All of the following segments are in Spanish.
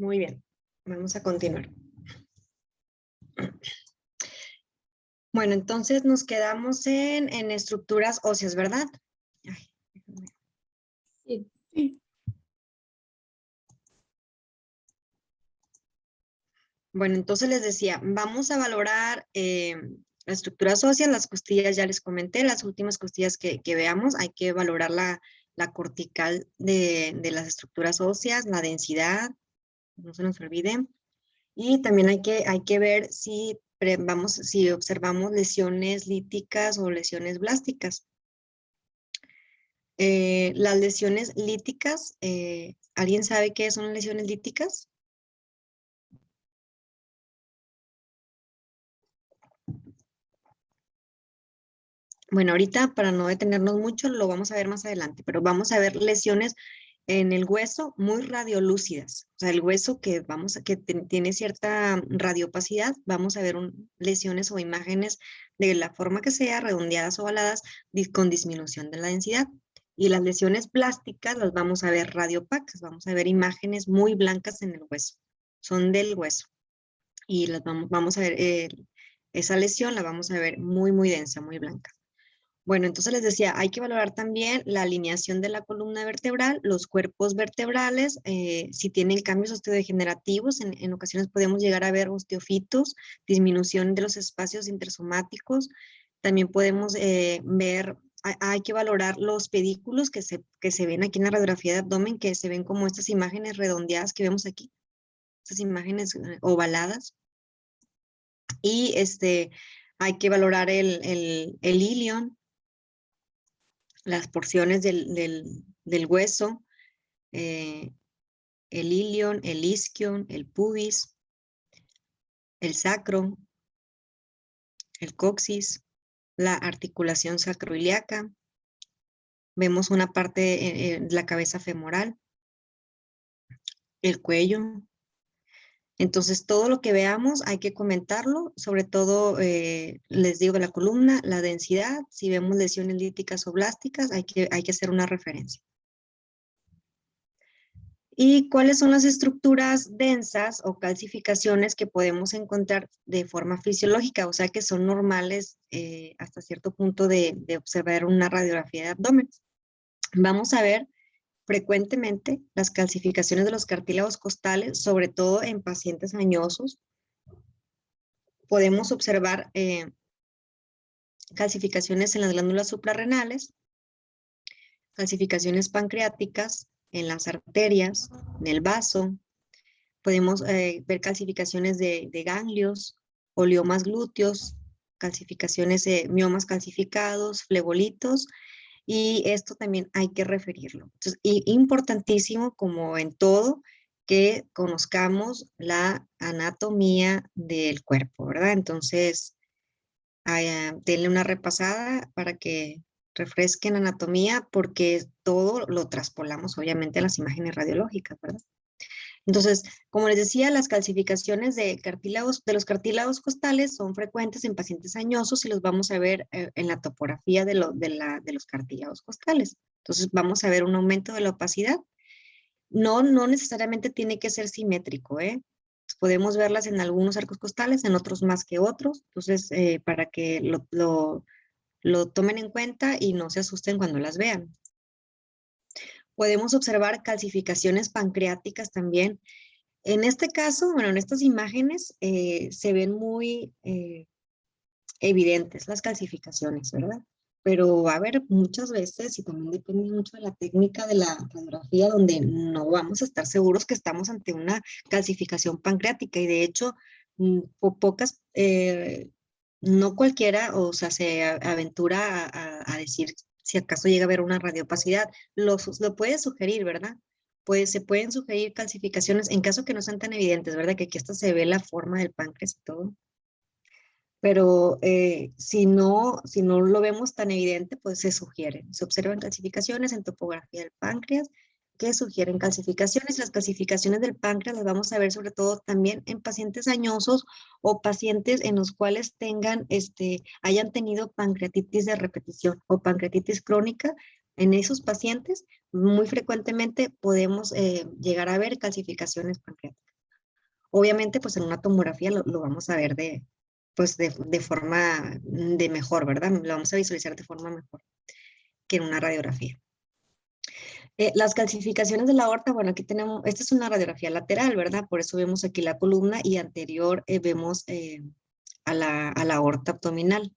Muy bien, vamos a continuar. Bueno, entonces nos quedamos en estructuras óseas, ¿verdad? Ay, déjame. Sí. Bueno, entonces les decía, vamos a valorar las estructuras óseas, las costillas ya les comenté, las últimas costillas que veamos, hay que valorar la cortical de las estructuras óseas, la densidad, no se nos olvide. Y también hay que ver si observamos lesiones líticas o lesiones blásticas. Las lesiones líticas, ¿alguien sabe qué son las lesiones líticas? Bueno, ahorita para no detenernos mucho, lo vamos a ver más adelante, pero vamos a ver lesiones en el hueso muy radiolúcidas. O sea, el hueso que tiene cierta radiopacidad, vamos a ver lesiones o imágenes de la forma que sea, redondeadas o ovaladas, con disminución de la densidad. Y las lesiones plásticas las vamos a ver radiopacas, vamos a ver imágenes muy blancas en el hueso. Son del hueso. Y vamos a ver, esa lesión la vamos a ver muy, muy densa, muy blanca. Bueno, entonces les decía, hay que valorar también la alineación de la columna vertebral, los cuerpos vertebrales, si tienen cambios osteodegenerativos, en ocasiones podemos llegar a ver osteofitos, disminución de los espacios intersomáticos, también podemos ver, hay que valorar los pedículos que se ven aquí en la radiografía de abdomen, que se ven como estas imágenes redondeadas que vemos aquí, estas imágenes ovaladas, y hay que valorar el ilion, las porciones del hueso, el ilion, el isquion, el pubis, el sacro, el coxis, la articulación sacroiliaca. Vemos una parte de la cabeza femoral, el cuello. Entonces, todo lo que veamos hay que comentarlo, sobre todo, les digo, la columna, la densidad, si vemos lesiones líticas o blásticas, hay que hacer una referencia. ¿Y cuáles son las estructuras densas o calcificaciones que podemos encontrar de forma fisiológica? O sea, que son normales hasta cierto punto de observar una radiografía de abdomen. Vamos a ver frecuentemente las calcificaciones de los cartílagos costales, sobre todo en pacientes añosos. Podemos observar calcificaciones en las glándulas suprarrenales, calcificaciones pancreáticas, en las arterias, en el vaso. Podemos ver calcificaciones de ganglios, oliomas glúteos, calcificaciones de miomas calcificados, flebollitos, y esto también hay que referirlo. Entonces, importantísimo, como en todo, que conozcamos la anatomía del cuerpo, ¿verdad? Entonces, denle una repasada para que refresquen anatomía, porque todo lo traspolamos obviamente a las imágenes radiológicas, ¿verdad? Entonces, como les decía, las calcificaciones de los cartílagos costales son frecuentes en pacientes añosos y los vamos a ver en la topografía de los cartílagos costales. Entonces, vamos a ver un aumento de la opacidad. No necesariamente tiene que ser simétrico, ¿eh? Podemos verlas en algunos arcos costales, en otros más que otros. Entonces, para que lo tomen en cuenta y no se asusten cuando las vean. Podemos observar calcificaciones pancreáticas también. En este caso, bueno, en estas imágenes se ven muy evidentes las calcificaciones, ¿verdad? Pero va a haber muchas veces, y también depende mucho de la técnica de la radiografía, donde no vamos a estar seguros que estamos ante una calcificación pancreática. Y de hecho, pocas, no cualquiera, o sea, se aventura a decir si acaso llega a haber una radiopacidad. Lo puede sugerir, ¿verdad? Pues se pueden sugerir calcificaciones en caso que no sean tan evidentes, ¿verdad? Que aquí hasta se ve la forma del páncreas y todo. Pero si no lo vemos tan evidente, pues se sugieren. Se observan calcificaciones en topografía del páncreas que sugieren calcificaciones. Las calcificaciones del páncreas las vamos a ver sobre todo también en pacientes añosos o pacientes en los cuales hayan tenido pancreatitis de repetición o pancreatitis crónica. En esos pacientes, muy frecuentemente podemos llegar a ver calcificaciones pancreáticas. Obviamente, pues en una tomografía lo vamos a ver de forma de mejor, ¿verdad? Lo vamos a visualizar de forma mejor que en una radiografía. Las calcificaciones de la aorta, bueno, aquí tenemos, esta es una radiografía lateral, ¿verdad? Por eso vemos aquí la columna y anterior vemos a la aorta abdominal.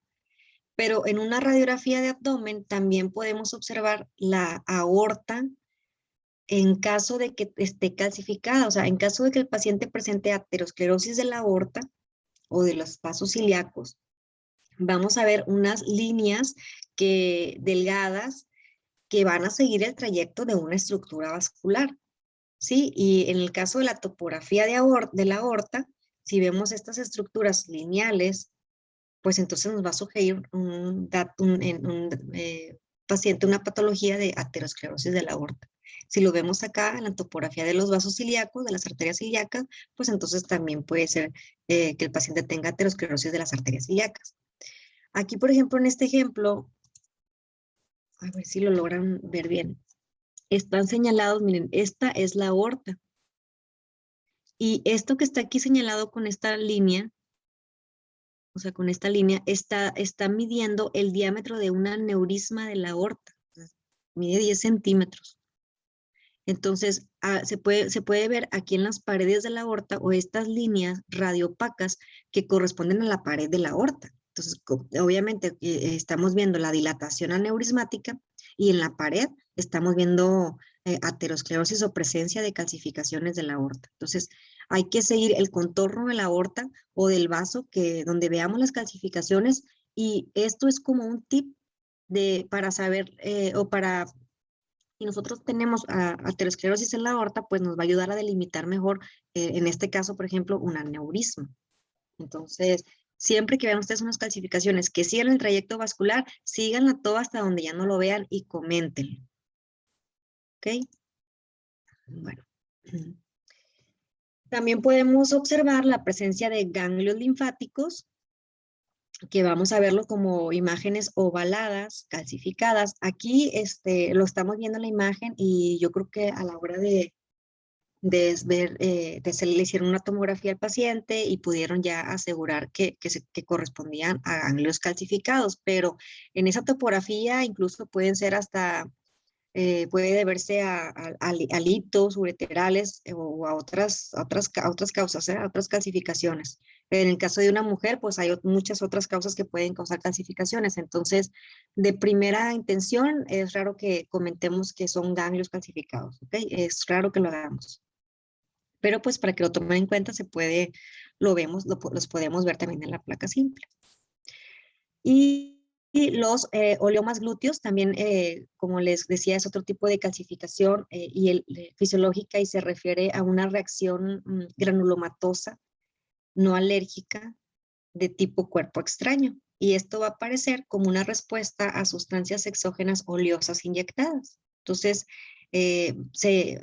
Pero en una radiografía de abdomen también podemos observar la aorta en caso de que esté calcificada, o sea, en caso de que el paciente presente aterosclerosis de la aorta o de los vasos ilíacos, vamos a ver unas líneas delgadas que van a seguir el trayecto de una estructura vascular, ¿sí? Y en el caso de la topografía de la aorta, si vemos estas estructuras lineales, pues entonces nos va a sugerir un paciente una patología de aterosclerosis de la aorta. Si lo vemos acá en la topografía de los vasos ilíacos, de las arterias ilíacas, pues entonces también puede ser que el paciente tenga aterosclerosis de las arterias ilíacas. Aquí, por ejemplo, en este ejemplo, a ver si lo logran ver bien. Están señalados, miren, esta es la aorta. Y esto que está aquí señalado con esta línea, o sea, con esta línea, está midiendo el diámetro de un aneurisma de la aorta. Mide 10 centímetros. Entonces, se puede ver aquí en las paredes de la aorta o estas líneas radiopacas que corresponden a la pared de la aorta. Entonces, obviamente, estamos viendo la dilatación aneurismática y en la pared estamos viendo aterosclerosis o presencia de calcificaciones de la aorta. Entonces, hay que seguir el contorno de la aorta o del vaso donde veamos las calcificaciones, y esto es como un tip para saber si nosotros tenemos aterosclerosis en la aorta, pues nos va a ayudar a delimitar mejor, en este caso, por ejemplo, un aneurisma. Entonces, siempre que vean ustedes unas calcificaciones que sigan el trayecto vascular, síganla todo hasta donde ya no lo vean y coméntenlo. ¿Ok? Bueno. También podemos observar la presencia de ganglios linfáticos, que vamos a verlo como imágenes ovaladas, calcificadas. Aquí lo estamos viendo en la imagen y yo creo que a la hora de le hicieron una tomografía al paciente y pudieron ya asegurar que correspondían a ganglios calcificados, pero en esa topografía incluso pueden ser puede deberse a litos ureterales o a otras causas, a otras calcificaciones. En el caso de una mujer, pues hay muchas otras causas que pueden causar calcificaciones. Entonces, de primera intención, es raro que comentemos que son ganglios calcificados, ¿ok? Es raro que lo hagamos. Pero pues para que lo tomen en cuenta los podemos ver también en la placa simple. Y los oleomas glúteos también, como les decía, es otro tipo de calcificación fisiológica, y se refiere a una reacción granulomatosa no alérgica de tipo cuerpo extraño. Y esto va a aparecer como una respuesta a sustancias exógenas oleosas inyectadas. Entonces, se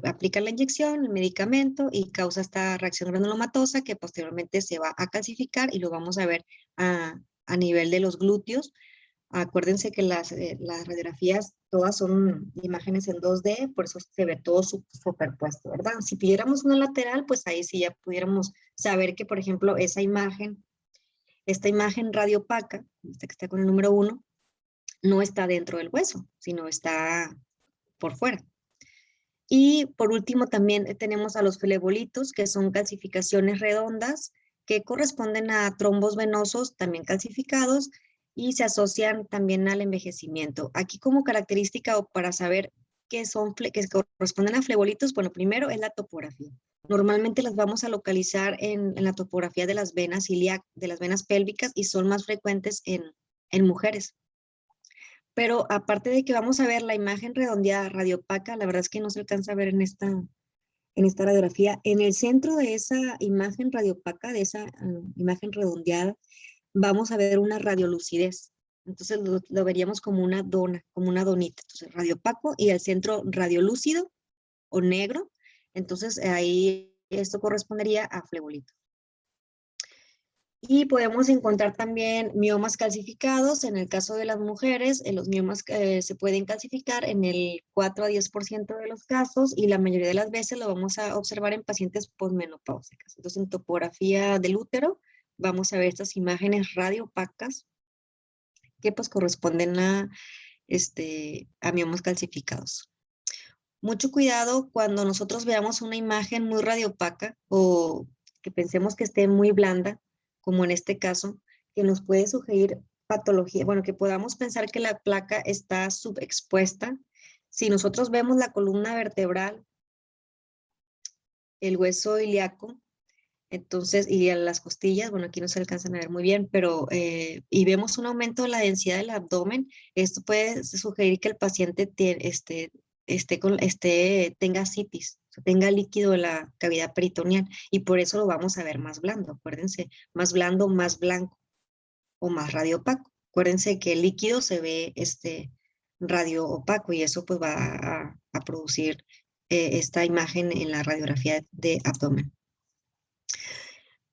aplica la inyección, el medicamento, y causa esta reacción granulomatosa que posteriormente se va a calcificar, y lo vamos a ver a nivel de los glúteos. Acuérdense que las radiografías todas son imágenes en 2D, por eso se ve todo superpuesto, ¿verdad? Si pidiéramos una lateral, pues ahí sí ya pudiéramos saber que, por ejemplo, esta imagen radiopaca, esta que está con el número 1, no está dentro del hueso, sino está por fuera. Y por último también tenemos a los flebolitos, que son calcificaciones redondas que corresponden a trombos venosos también calcificados y se asocian también al envejecimiento. Aquí como característica o para saber que corresponden a flebolitos, bueno, primero es la topografía. Normalmente las vamos a localizar en la topografía de las venas de las venas pélvicas, y son más frecuentes en mujeres. Pero aparte de que vamos a ver la imagen redondeada radiopaca, la verdad es que no se alcanza a ver en esta radiografía. En el centro de esa imagen radiopaca, de esa imagen redondeada, vamos a ver una radiolucidez. Entonces lo veríamos como una dona, como una donita. Entonces radiopaco y el centro radiolúcido o negro. Entonces ahí esto correspondería a flebolito. Y podemos encontrar también miomas calcificados. En el caso de las mujeres, los miomas se pueden calcificar en el 4 a 10% de los casos y la mayoría de las veces lo vamos a observar en pacientes posmenopáusicas. Entonces, en topografía del útero, vamos a ver estas imágenes radiopacas que pues corresponden a miomas calcificados. Mucho cuidado cuando nosotros veamos una imagen muy radiopaca o que pensemos que esté muy blanda, como en este caso, que nos puede sugerir patología, bueno, que podamos pensar que la placa está subexpuesta. Si nosotros vemos la columna vertebral, el hueso ilíaco, entonces, y a las costillas, bueno, aquí no se alcanzan a ver muy bien, pero, y vemos un aumento de la densidad del abdomen, esto puede sugerir que el paciente tenga ascitis, o sea, tenga líquido en la cavidad peritoneal, y por eso lo vamos a ver más blando, acuérdense, más blando, más blanco, o más radiopaco. Acuérdense que el líquido se ve radio opaco, y eso pues va a producir esta imagen en la radiografía de abdomen.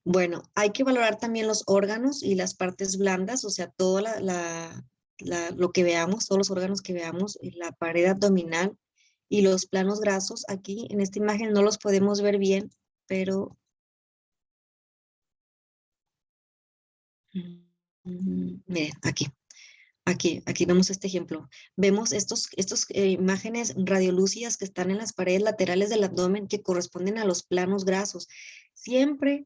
Bueno, hay que valorar también los órganos y las partes blandas, o sea, todo lo que veamos, todos los órganos que veamos, la pared abdominal y los planos grasos. Aquí en esta imagen no los podemos ver bien, pero miren, aquí vemos este ejemplo. Vemos estos imágenes radiolúcidas que están en las paredes laterales del abdomen que corresponden a los planos grasos. Siempre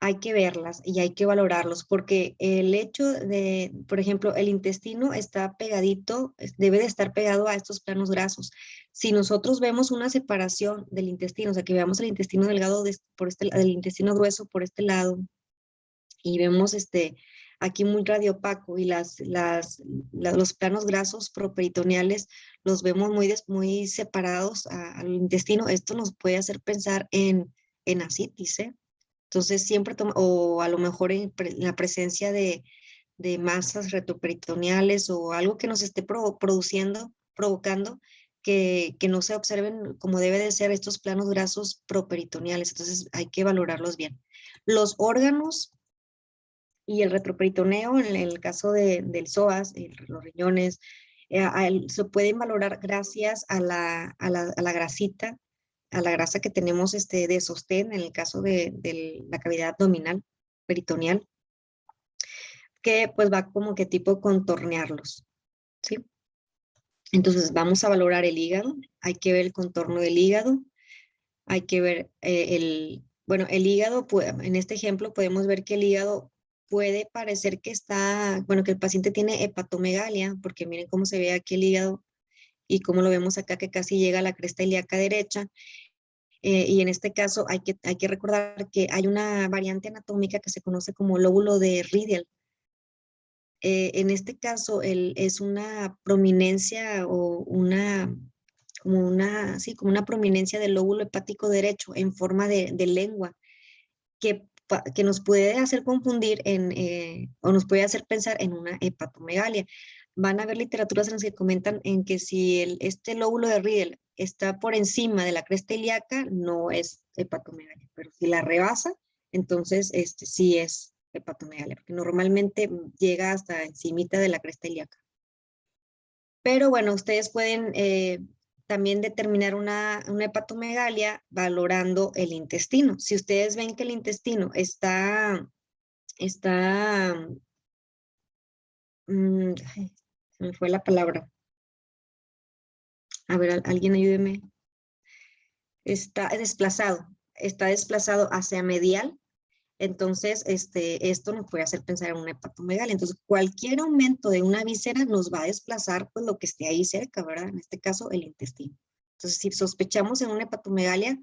hay que verlas y hay que valorarlos, porque el hecho de, por ejemplo, el intestino está pegadito, debe de estar pegado a estos planos grasos. Si nosotros vemos una separación del intestino, o sea, que veamos el intestino delgado el intestino grueso por este lado, y vemos aquí muy radiopaco y los planos grasos properitoneales los vemos muy separados al intestino, esto nos puede hacer pensar en ascitis, ¿eh? Entonces siempre o a lo mejor en la presencia de masas retroperitoneales o algo que nos esté provocando que no se observen como debe de ser estos planos grasos properitoneales. Entonces hay que valorarlos bien. Los órganos y el retroperitoneo, en el caso del psoas, los riñones, se pueden valorar gracias a la grasita, a la grasa que tenemos de sostén en el caso de la cavidad abdominal, peritoneal, que pues va como que tipo contornearlos, ¿sí? Entonces vamos a valorar el hígado, hay que ver el contorno del hígado, hay que ver bueno, el hígado, en este ejemplo podemos ver que el hígado puede parecer que bueno, que el paciente tiene hepatomegalia, porque miren cómo se ve aquí el hígado y cómo lo vemos acá que casi llega a la cresta ilíaca derecha. Y en este caso hay que recordar que hay una variante anatómica que se conoce como lóbulo de Riedel. En este caso es una prominencia o como una prominencia del lóbulo hepático derecho en forma de lengua que nos puede hacer confundir o nos puede hacer pensar en una hepatomegalia. Van a haber literaturas en las que comentan en que si este lóbulo de Riedel está por encima de la cresta ilíaca, no es hepatomegalia, pero si la rebasa, entonces sí es hepatomegalia, porque normalmente llega hasta encimita de la cresta ilíaca. Pero bueno, ustedes pueden también determinar una hepatomegalia valorando el intestino. Si ustedes ven que el intestino está ay, se me fue la palabra. A ver, alguien ayúdeme. Está desplazado hacia medial. Entonces, esto nos puede hacer pensar en una hepatomegalia. Entonces, cualquier aumento de una víscera nos va a desplazar pues lo que esté ahí cerca, ¿verdad? En este caso, el intestino. Entonces, si sospechamos en una hepatomegalia,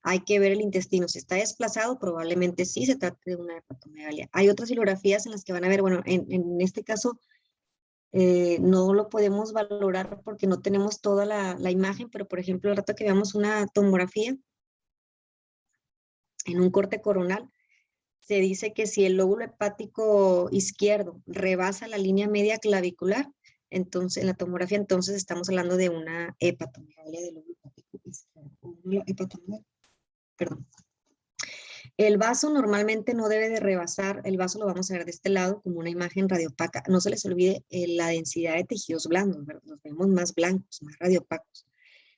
hay que ver el intestino. Si está desplazado, probablemente sí se trate de una hepatomegalia. Hay otras filografías en las que van a ver, bueno, en este caso, no lo podemos valorar porque no tenemos toda la imagen, pero por ejemplo, el rato que veamos una tomografía en un corte coronal, se dice que si el lóbulo hepático izquierdo rebasa la línea media clavicular, entonces en la tomografía, entonces estamos hablando de una hepatomegalia del lóbulo hepático izquierdo. Perdón. El vaso normalmente no debe de rebasar, el vaso lo vamos a ver de este lado como una imagen radiopaca. No se les olvide la densidad de tejidos blandos, ¿verdad? Los vemos más blancos, más radiopacos.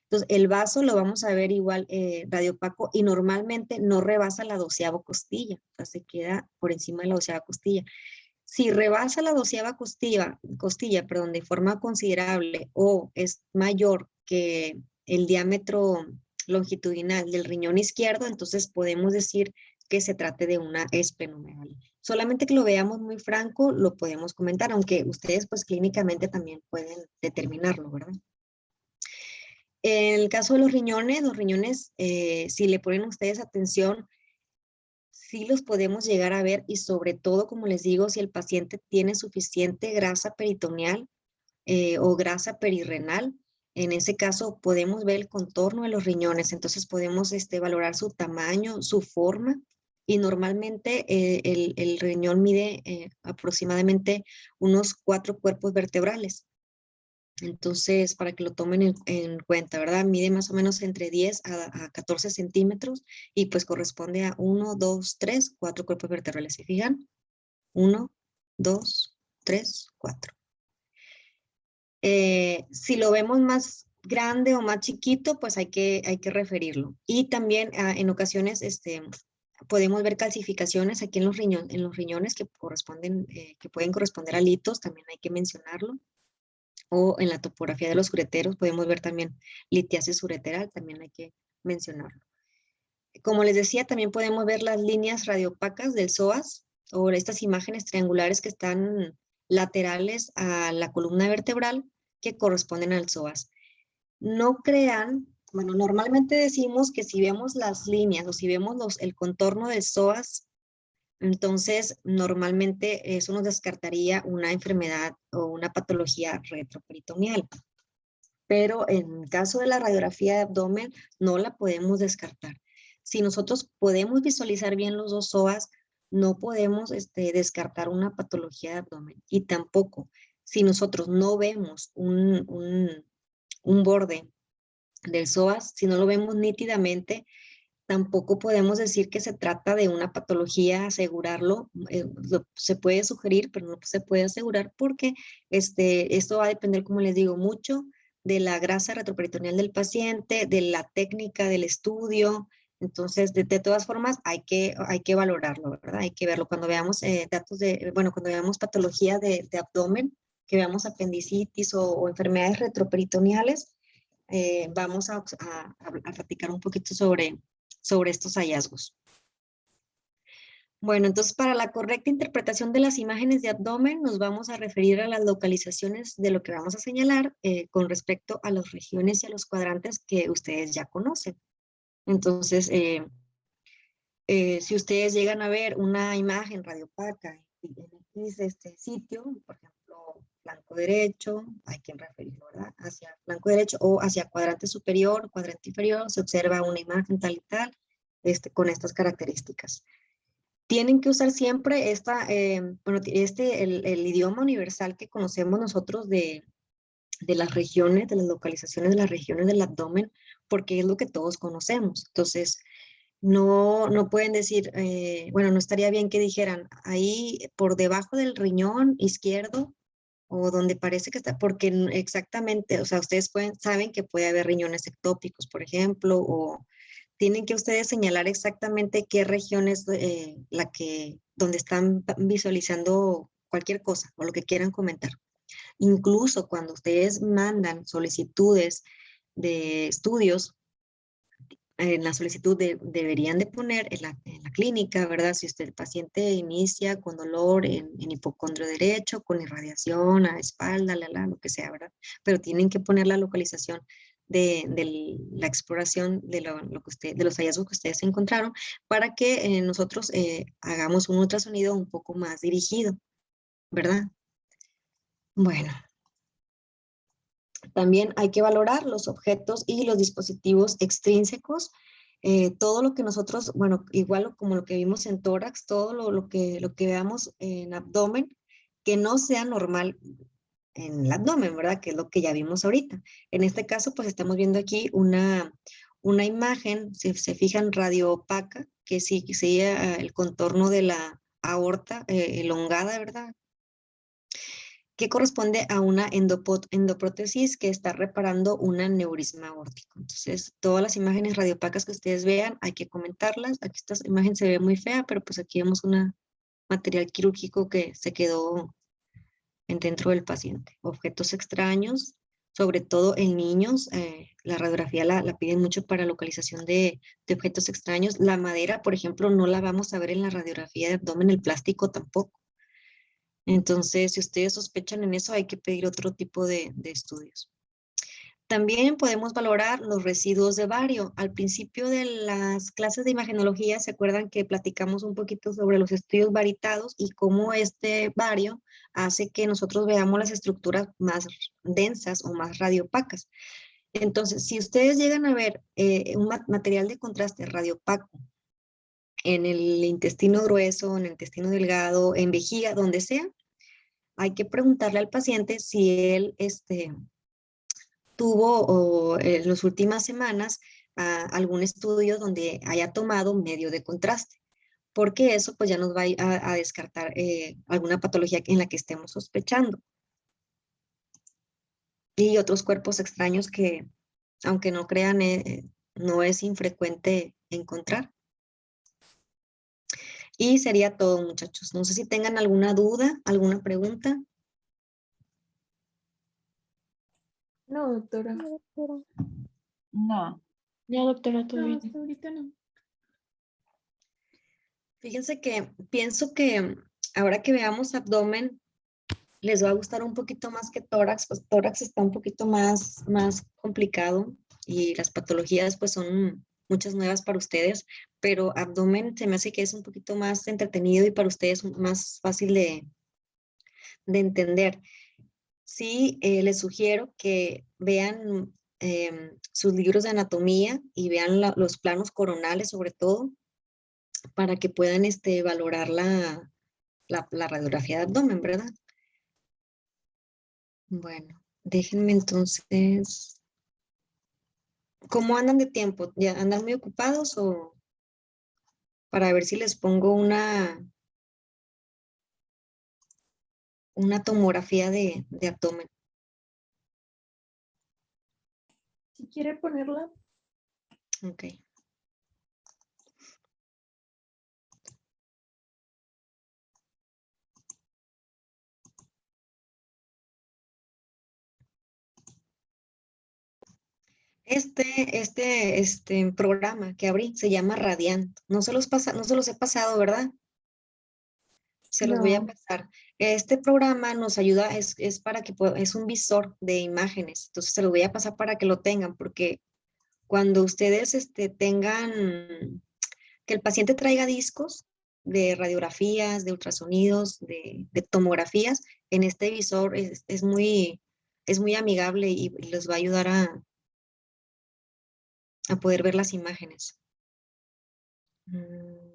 Entonces, el vaso lo vamos a ver igual radiopaco y normalmente no rebasa la 12ª costilla, o sea, se queda por encima de la 12ª costilla. Si rebasa la 12ª costilla, perdón, de forma considerable o es mayor que el diámetro longitudinal del riñón izquierdo, entonces podemos decir que se trate de una esplenomegalia. Solamente que lo veamos muy franco, lo podemos comentar, aunque ustedes pues clínicamente también pueden determinarlo, ¿verdad? En el caso de los riñones, si le ponen ustedes atención, sí los podemos llegar a ver y sobre todo, como les digo, si el paciente tiene suficiente grasa peritoneal o grasa perirrenal, en ese caso podemos ver el contorno de los riñones, entonces podemos valorar su tamaño, su forma y normalmente el riñón mide aproximadamente unos 4 cuerpos vertebrales. Entonces, para que lo tomen en cuenta, ¿verdad? Mide más o menos entre 10 a 14 centímetros y pues corresponde a 1, 2, 3, 4 cuerpos vertebrales. ¿Se fijan? 1, 2, 3, 4. Si lo vemos más grande o más chiquito, pues hay que referirlo. Y también en ocasiones podemos ver calcificaciones aquí en los riñones que corresponden, que pueden corresponder a litos, también hay que mencionarlo. O en la topografía de los ureteros podemos ver también litiasis ureteral, también hay que mencionarlo. Como les decía, también podemos ver las líneas radiopacas del psoas o estas imágenes triangulares que están laterales a la columna vertebral que corresponden al psoas. No crean, bueno, normalmente decimos que si vemos las líneas o si vemos el contorno del psoas, entonces normalmente eso nos descartaría una enfermedad o una patología retroperitoneal. Pero en caso de la radiografía de abdomen, no la podemos descartar. Si nosotros podemos visualizar bien los dos psoas, no podemos descartar una patología de abdomen. Y tampoco, si nosotros no vemos un borde del psoas, si no lo vemos nítidamente, tampoco podemos decir que se trata de una patología, asegurarlo. Se puede sugerir, pero no se puede asegurar porque esto va a depender, como les digo, mucho de la grasa retroperitoneal del paciente, de la técnica del estudio. Entonces, de todas formas, hay que valorarlo, ¿verdad? Hay que verlo. Cuando veamos cuando veamos patología de abdomen, que veamos apendicitis o enfermedades retroperitoneales, vamos a platicar un poquito sobre estos hallazgos. Bueno, entonces para la correcta interpretación de las imágenes de abdomen nos vamos a referir a las localizaciones de lo que vamos a señalar con respecto a las regiones y a los cuadrantes que ustedes ya conocen. Entonces, si ustedes llegan a ver una imagen radiopaca en este sitio, por ejemplo, flanco derecho, hay que referirlo, ¿verdad? Hacia flanco derecho o hacia cuadrante superior, cuadrante inferior, se observa una imagen tal y tal, con estas características. Tienen que usar siempre el idioma universal que conocemos nosotros de las regiones, de las localizaciones de las regiones del abdomen, porque es lo que todos conocemos. Entonces, no pueden decir, no estaría bien que dijeran ahí por debajo del riñón izquierdo o donde parece que está, porque exactamente, o sea, ustedes saben que puede haber riñones ectópicos, por ejemplo, o tienen que ustedes señalar exactamente qué región es donde están visualizando cualquier cosa o lo que quieran comentar. Incluso cuando ustedes mandan solicitudes de estudios, en la solicitud deberían de poner en la clínica, ¿verdad? Si el paciente inicia con dolor en hipocondrio derecho, con irradiación a la espalda, lo que sea, ¿verdad? Pero tienen que poner la localización de la exploración de los hallazgos que ustedes encontraron para que nosotros hagamos un ultrasonido un poco más dirigido, ¿verdad? Bueno. También hay que valorar los objetos y los dispositivos extrínsecos. Todo lo que nosotros, bueno, igual como lo que vimos en tórax, todo lo que veamos en abdomen, que no sea normal en el abdomen, ¿verdad? Que es lo que ya vimos ahorita. En este caso, pues estamos viendo aquí una imagen, si se fijan, radio opaca, que sí, que sería el contorno de la aorta elongada, ¿verdad? Que corresponde a una endoprótesis que está reparando un aneurisma aórtico. Entonces, todas las imágenes radiopacas que ustedes vean, hay que comentarlas. Aquí esta imagen se ve muy fea, pero pues aquí vemos un material quirúrgico que se quedó dentro del paciente. Objetos extraños, sobre todo en niños, la radiografía la piden mucho para localización de objetos extraños. La madera, por ejemplo, no la vamos a ver en la radiografía de abdomen, el plástico tampoco. Entonces, si ustedes sospechan en eso, hay que pedir otro tipo de estudios. También podemos valorar los residuos de bario. Al principio de las clases de imagenología, ¿se acuerdan que platicamos un poquito sobre los estudios varitados y cómo este bario hace que nosotros veamos las estructuras más densas o más radiopacas? Entonces, si ustedes llegan a ver un material de contraste radiopaco en el intestino grueso, en el intestino delgado, en vejiga, donde sea, hay que preguntarle al paciente si él tuvo en las últimas semanas algún estudio donde haya tomado medio de contraste, porque eso pues ya nos va a descartar alguna patología en la que estemos sospechando. Y otros cuerpos extraños que, aunque no crean, no es infrecuente encontrar. Y sería todo, muchachos. No sé si tengan alguna duda, alguna pregunta. No, doctora. No, doctora. No, Ya, doctora, todo No, bien. hasta ahorita no. Fíjense que pienso que ahora que veamos abdomen, les va a gustar un poquito más que tórax, pues tórax está un poquito más complicado y las patologías pues son muchas nuevas para ustedes, pero abdomen se me hace que es un poquito más entretenido y para ustedes más fácil de entender. Sí, les sugiero que vean sus libros de anatomía y vean los planos coronales sobre todo para que puedan valorar la radiografía de abdomen, ¿verdad? Bueno, déjenme entonces. ¿Cómo andan de tiempo? ¿Ya andan muy ocupados o para ver si les pongo una tomografía de abdomen? Si quiere ponerla, Ok. Este programa que abrí se llama Radiant. No se los he pasado, ¿verdad? Se los voy a no. pasar. Este programa nos ayuda, es para que es un visor de imágenes. Entonces se los voy a pasar para que lo tengan, porque cuando ustedes tengan, que el paciente traiga discos de radiografías, de ultrasonidos, de tomografías, en este visor es muy amigable y les va a ayudar a poder ver las imágenes. Mm.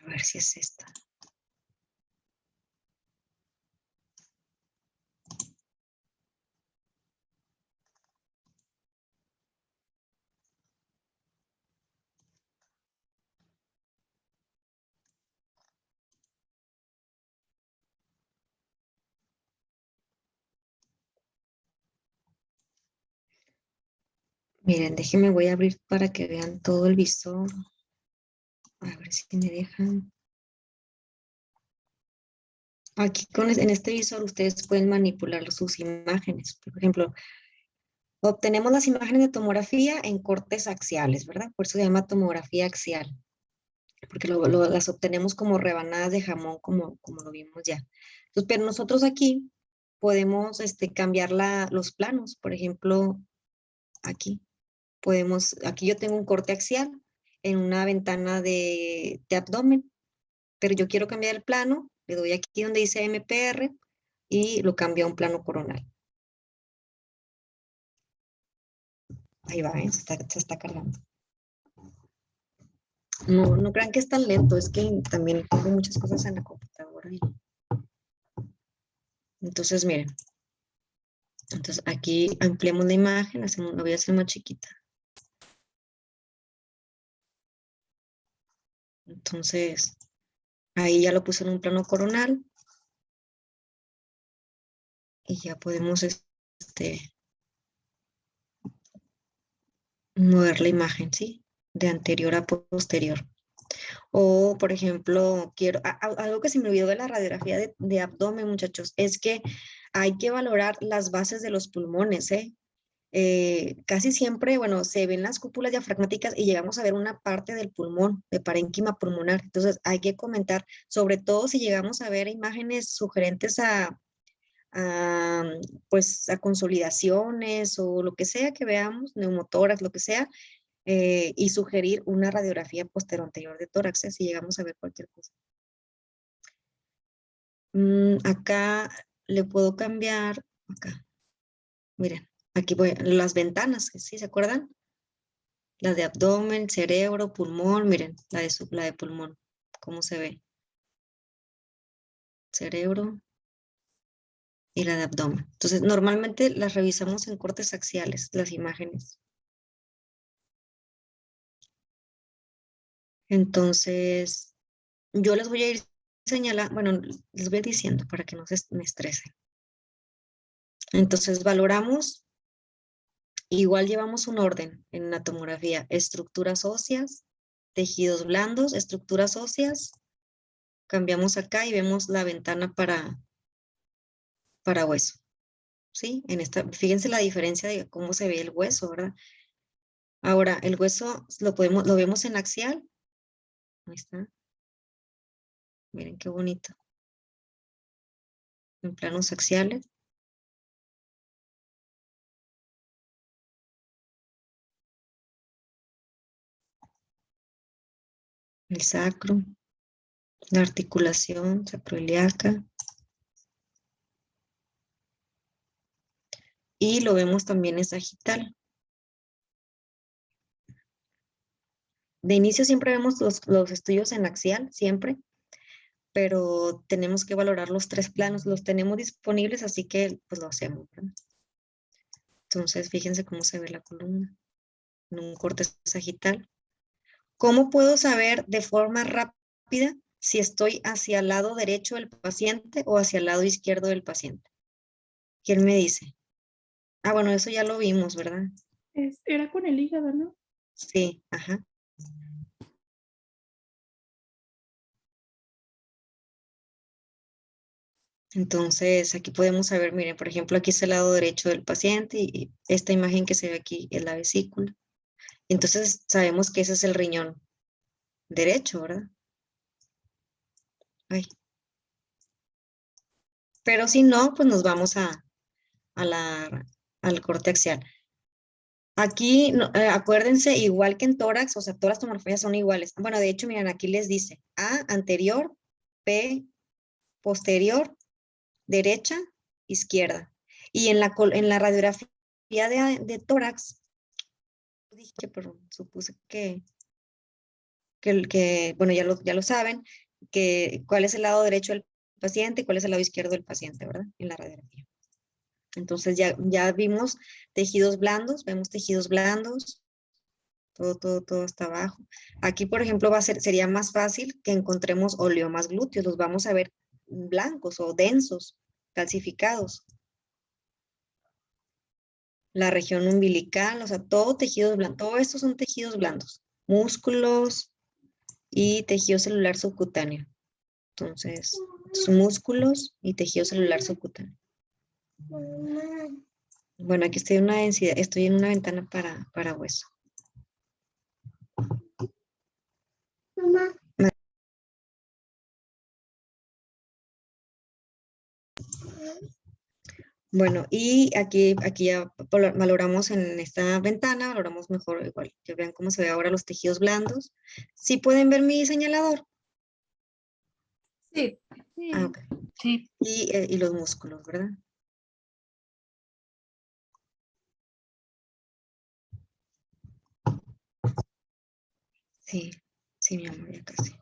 A ver si es esta. Miren, déjenme, voy a abrir para que vean todo el visor. A ver si me dejan. Aquí en este visor ustedes pueden manipular sus imágenes. Por ejemplo, obtenemos las imágenes de tomografía en cortes axiales, ¿verdad? Por eso se llama tomografía axial, porque las obtenemos como rebanadas de jamón, como lo vimos ya. Entonces, pero nosotros aquí podemos cambiar los planos, por ejemplo, aquí. aquí yo tengo un corte axial en una ventana de abdomen, pero yo quiero cambiar el plano, le doy aquí donde dice MPR y lo cambio a un plano coronal. Ahí va, se está cargando. No, no crean que es tan lento, es que también tengo muchas cosas en la computadora. Entonces, miren. Entonces, aquí ampliamos la imagen, la voy a hacer más chiquita. Entonces, ahí ya lo puse en un plano coronal. Y ya podemos mover la imagen, ¿sí? De anterior a posterior. O, por ejemplo, algo que se me olvidó de la radiografía de abdomen, muchachos, es que hay que valorar las bases de los pulmones, ¿eh? Casi siempre, bueno, se ven las cúpulas diafragmáticas y llegamos a ver una parte del pulmón, de parénquima pulmonar. Entonces, hay que comentar, sobre todo si llegamos a ver imágenes sugerentes a, pues, a consolidaciones o lo que sea que veamos, neumotórax, lo que sea, y sugerir una radiografía posteroanterior de tórax, si llegamos a ver cualquier cosa. Acá le puedo cambiar, acá, miren, aquí voy, las ventanas, ¿sí se acuerdan? La de abdomen, cerebro, pulmón, miren, la de pulmón, ¿cómo se ve? Cerebro y la de abdomen. Entonces, normalmente las revisamos en cortes axiales, las imágenes. Entonces, yo les voy a ir señalando, bueno, les voy diciendo para que no me estresen. Entonces, valoramos, igual llevamos un orden en la tomografía, estructuras óseas, tejidos blandos, estructuras óseas, cambiamos acá y vemos la ventana para hueso, ¿sí? Fíjense la diferencia de cómo se ve el hueso, ¿verdad? Ahora, el hueso lo vemos en axial, ahí está, miren qué bonito, en planos axiales. El sacro, la articulación sacroiliaca. Y lo vemos también en sagital. De inicio siempre vemos los estudios en axial, siempre, pero tenemos que valorar los tres planos. Los tenemos disponibles, así que pues lo hacemos, ¿verdad? Entonces, fíjense cómo se ve la columna en un corte sagital. ¿Cómo puedo saber de forma rápida si estoy hacia el lado derecho del paciente o hacia el lado izquierdo del paciente? ¿Quién me dice? Ah, bueno, eso ya lo vimos, ¿verdad? Era con el hígado, ¿no? Sí, ajá. Entonces, aquí podemos saber, miren, por ejemplo, aquí es el lado derecho del paciente y esta imagen que se ve aquí es la vesícula. Entonces, sabemos que ese es el riñón derecho, ¿verdad? Ay. Pero si no, pues nos vamos al corte axial. Aquí, acuérdense, igual que en tórax, o sea, todas las tomografías son iguales. Bueno, de hecho, miren, aquí les dice A, anterior, P, posterior, derecha, izquierda. Y en la radiografía de tórax, dije, pero supuse bueno, ya lo saben, cuál es el lado derecho del paciente y cuál es el lado izquierdo del paciente, ¿verdad? En la radiografía. Entonces ya vimos tejidos blandos, vemos tejidos blandos, todo hasta abajo. Aquí, por ejemplo, sería más fácil que encontremos oleomas glúteos, los vamos a ver blancos o densos, calcificados. La región umbilical, o sea, todo tejidos blandos, todo estos son tejidos blandos, músculos y tejido celular subcutáneo. Entonces, músculos y tejido celular subcutáneo. Bueno, aquí estoy en una densidad, estoy en una ventana para hueso. Bueno, y aquí ya valoramos en esta ventana, valoramos mejor igual, que vean cómo se ve ahora los tejidos blandos. ¿Sí pueden ver mi señalador? Sí. Ah, Sí. ok. Sí. Y los músculos, ¿verdad? Sí, sí, mi amor, ya casi.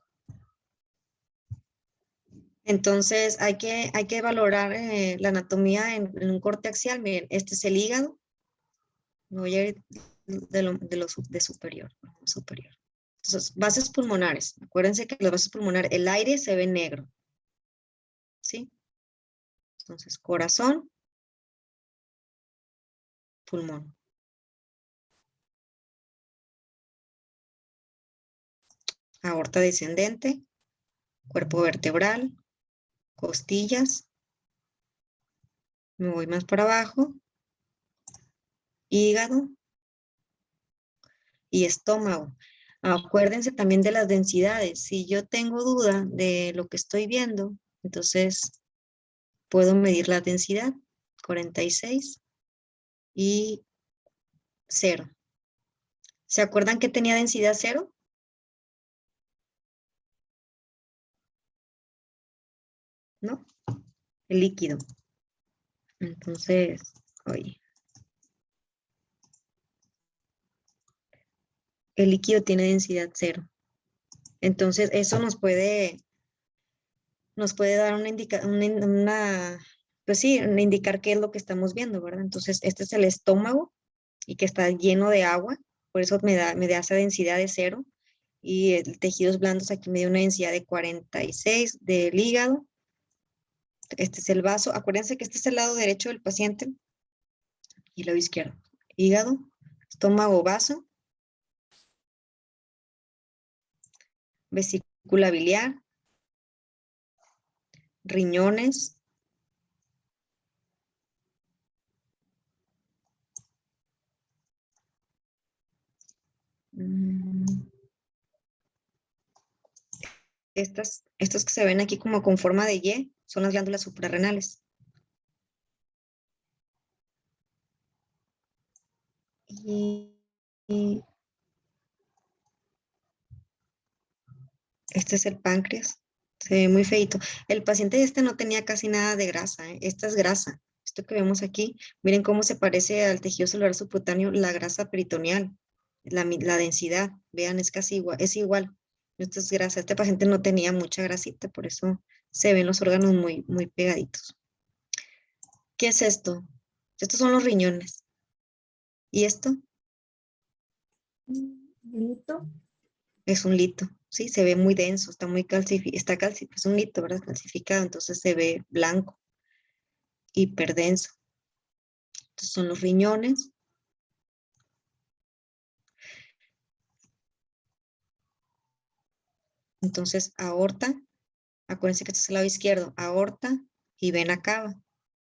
Entonces, hay que valorar la anatomía en un corte axial. Miren, este es el hígado. Me voy a ir de superior, superior. Entonces, bases pulmonares. Acuérdense que las bases pulmonares, el aire se ve negro. ¿Sí? Entonces, corazón, pulmón. Aorta descendente, cuerpo vertebral, costillas. Me voy más para abajo. Hígado y estómago. Acuérdense también de las densidades. Si yo tengo duda de lo que estoy viendo, entonces puedo medir la densidad, 46 y 0. ¿Se acuerdan que tenía densidad 0? ¿No? El líquido. Entonces, oye, el líquido tiene densidad 0. Entonces, eso nos puede dar pues sí, indicar qué es lo que estamos viendo, ¿verdad? Entonces, este es el estómago y que está lleno de agua, por eso me da esa densidad de 0. Y el tejidos blandos aquí me dio una densidad de 46 del hígado. Este es el vaso. Acuérdense que este es el lado derecho del paciente y el lado izquierdo. Hígado, estómago, vaso, vesícula biliar, riñones, estas que se ven aquí como con forma de Y son las glándulas suprarrenales. Y este es el páncreas. Se ve muy feito. El paciente este no tenía casi nada de grasa, ¿eh? Esta es grasa. Esto que vemos aquí, miren cómo se parece al tejido celular subcutáneo, la grasa peritoneal, la densidad. Vean, es casi igual, es igual. Esto es grasa. Este paciente no tenía mucha grasita, por eso se ven los órganos muy, muy pegaditos. ¿Qué es esto? Estos son los riñones. ¿Y esto? Lito. Es un lito, ¿sí? Se ve muy denso, está muy calcificado, es un lito, ¿verdad? Calcificado, entonces se ve blanco, hiperdenso. Estos son los riñones. Entonces, aorta, acuérdense que este es el lado izquierdo, aorta y vena cava,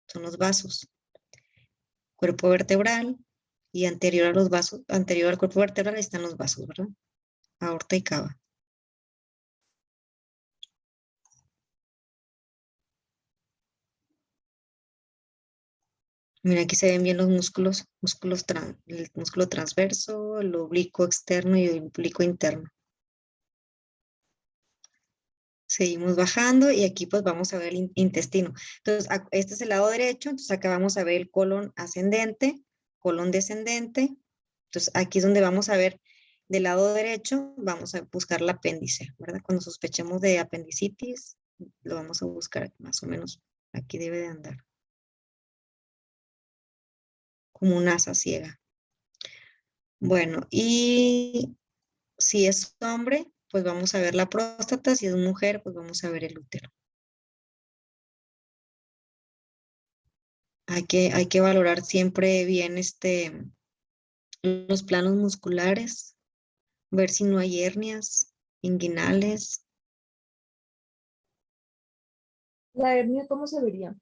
son los vasos. Cuerpo vertebral y anterior a los vasos, anterior al cuerpo vertebral están los vasos, ¿verdad? Aorta y cava. Mira, aquí se ven bien los músculos, el músculo transverso, el oblicuo externo y el oblicuo interno. Seguimos bajando y aquí pues vamos a ver el intestino. Entonces, este es el lado derecho, entonces acá vamos a ver el colon ascendente, colon descendente. Entonces, aquí es donde vamos a ver del lado derecho, vamos a buscar el apéndice, ¿verdad? Cuando sospechemos de apendicitis, lo vamos a buscar más o menos. Aquí debe de andar. Como una asa ciega. Bueno, y si es hombre, pues vamos a ver la próstata. Si es mujer, pues vamos a ver el útero. Hay que valorar siempre bien los planos musculares, ver si no hay hernias inguinales. La hernia, ¿cómo se vería?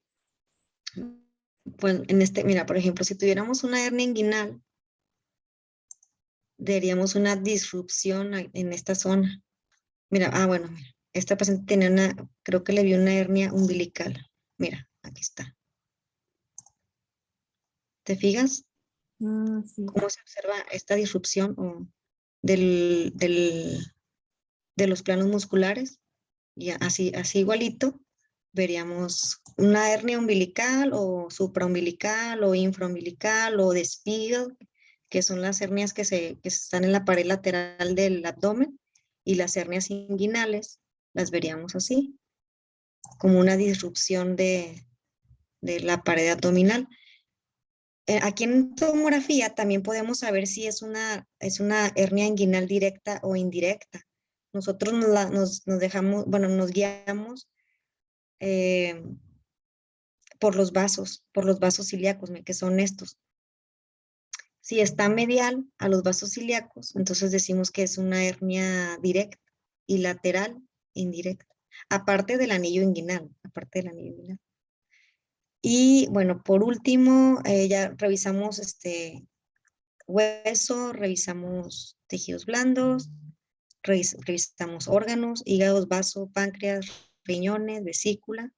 Pues mira, por ejemplo, si tuviéramos una hernia inguinal, veríamos una disrupción en esta zona. Mira, bueno, mira, esta paciente tenía creo que le vio una hernia umbilical. Mira, aquí está. ¿Te fijas Sí. cómo se observa esta disrupción de los planos musculares? Y así igualito veríamos una hernia umbilical o supraumbilical o infraumbilical o de Spiegel, que son las hernias que están en la pared lateral del abdomen, y las hernias inguinales las veríamos así, como una disrupción de la pared abdominal. Aquí en tomografía también podemos saber si es una hernia inguinal directa o indirecta. Nosotros nos dejamos, bueno, nos guiamos eh, por los vasos ilíacos, que son estos. Si está medial a los vasos ilíacos, entonces decimos que es una hernia directa y lateral indirecta, aparte del anillo inguinal, aparte del anillo inguinal. Y bueno, por último, ya revisamos hueso, revisamos tejidos blandos, revisamos órganos, hígados, vaso, páncreas, riñones, vesícula,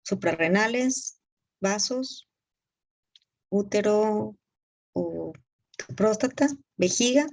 suprarrenales, vasos, útero o próstata, vejiga,